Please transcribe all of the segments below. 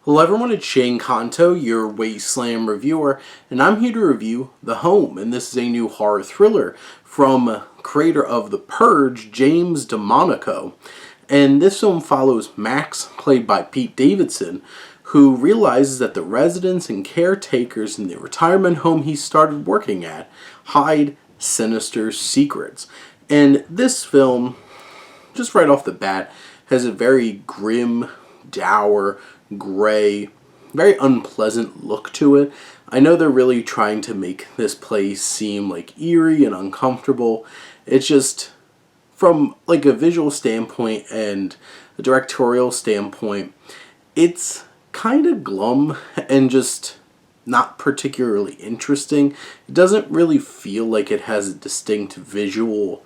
Hello everyone, it's Shane Kanto, your Wasteland reviewer, and I'm here to review The Home, and this is a new horror thriller from creator of The Purge, James DeMonaco. And this film follows Max, played by Pete Davidson, who realizes that the residents and caretakers in the retirement home he started working at hide sinister secrets. And this film, just right off the bat, has a very grim, dour, gray, very unpleasant look to it. I know they're really trying to make this place seem like eerie and uncomfortable. It's just, from like a visual standpoint and a directorial standpoint, it's kind of glum and just not particularly interesting. It doesn't really feel like it has a distinct visual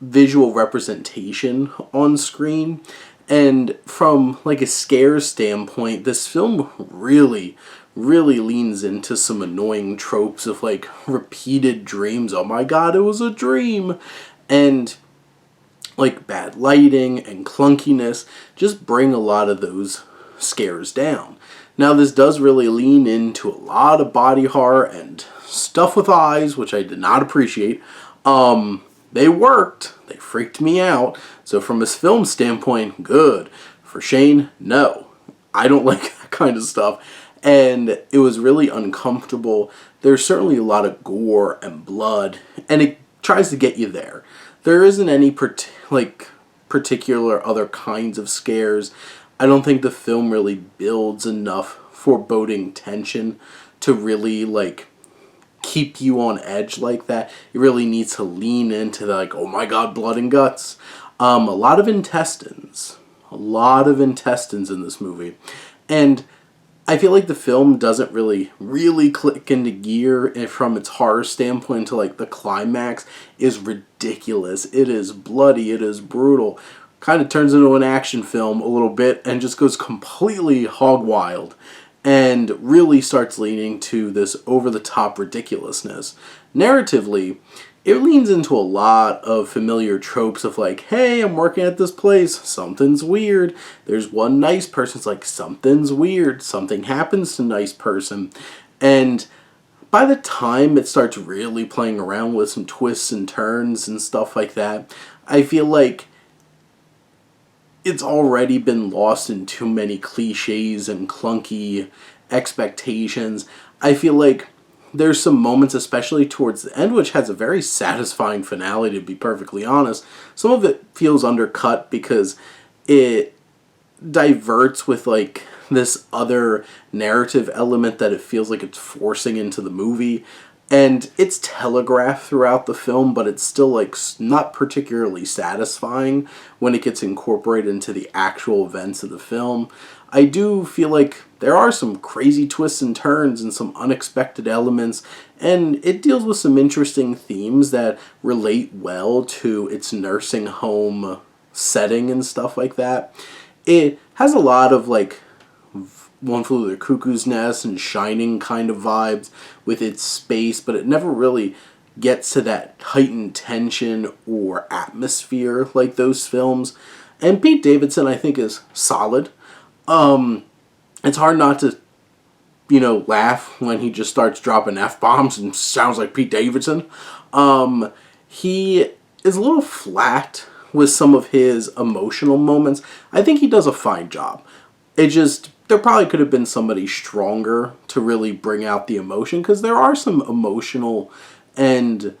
representation on screen. And from like a scare standpoint, this film really leans into some annoying tropes of like repeated dreams. Oh my god, it was a dream. And like bad lighting and clunkiness just bring a lot of those scares down. Now this does really lean into a lot of body horror and stuff with eyes, which I did not appreciate. They worked. They freaked me out. So from a film standpoint, good. For Shane, no. I don't like that kind of stuff. And it was really uncomfortable. There's certainly a lot of gore and blood, and it tries to get you there. There isn't any particular other kinds of scares. I don't think the film really builds enough foreboding tension to really keep you on edge like that. It really needs to lean into the oh my god, blood and guts. A lot of intestines. A lot of intestines in this movie. And I feel like the film doesn't really click into gear from its horror standpoint until the climax is ridiculous. It is bloody, it is brutal. Kind of turns into an action film a little bit and just goes completely hog wild. And really starts leaning to this over-the-top ridiculousness. Narratively, it leans into a lot of familiar tropes of hey, I'm working at this place, something's weird. There's one nice person, it's something's weird, something happens to nice person. And by the time it starts really playing around with some twists and turns and stuff like that, I feel like it's already been lost in too many cliches and clunky expectations. I feel like there's some moments, especially towards the end, which has a very satisfying finale, to be perfectly honest. Some of it feels undercut because it diverts with this other narrative element that it feels like it's forcing into the movie. And it's telegraphed throughout the film, but it's still not particularly satisfying when it gets incorporated into the actual events of the film. I do feel like there are some crazy twists and turns and some unexpected elements, and it deals with some interesting themes that relate well to its nursing home setting and stuff like that. It has a lot of One Flew Over the Cuckoo's Nest and Shining kind of vibes with its space, but it never really gets to that heightened tension or atmosphere like those films. And Pete Davidson, I think, is solid. It's hard not to, laugh when he just starts dropping F-bombs and sounds like Pete Davidson. He is a little flat with some of his emotional moments. I think he does a fine job. There probably could have been somebody stronger to really bring out the emotion, because there are some emotional and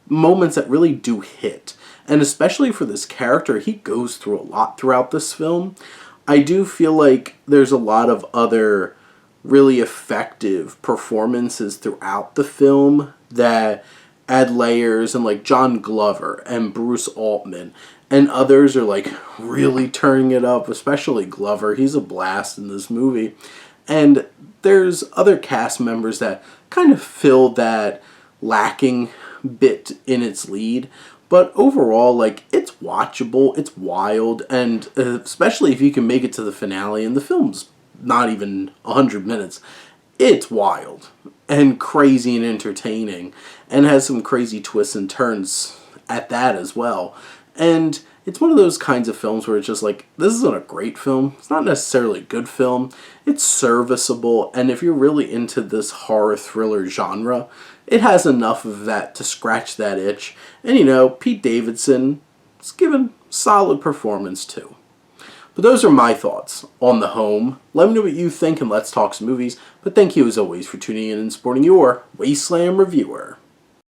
moments that really do hit. And especially for this character, he goes through a lot throughout this film. I do feel like there's a lot of other really effective performances throughout the film that add layers, and John Glover and Bruce Altman and others are really turning it up, especially Glover. He's a blast in this movie. And there's other cast members that kind of fill that lacking bit in its lead. But overall, it's watchable, it's wild, and especially if you can make it to the finale, and the film's not even 100 minutes, it's wild and crazy and entertaining, and has some crazy twists and turns at that as well. And It's one of those kinds of films where it's just like, this isn't a great film. It's not necessarily a good film. It's serviceable, and if you're really into this horror thriller genre, it has enough of that to scratch that itch. And Pete Davidson is given solid performance too. But those are my thoughts on The Home. Let me know what you think and let's talk some movies. But thank you as always for tuning in and supporting your Wasteland reviewer.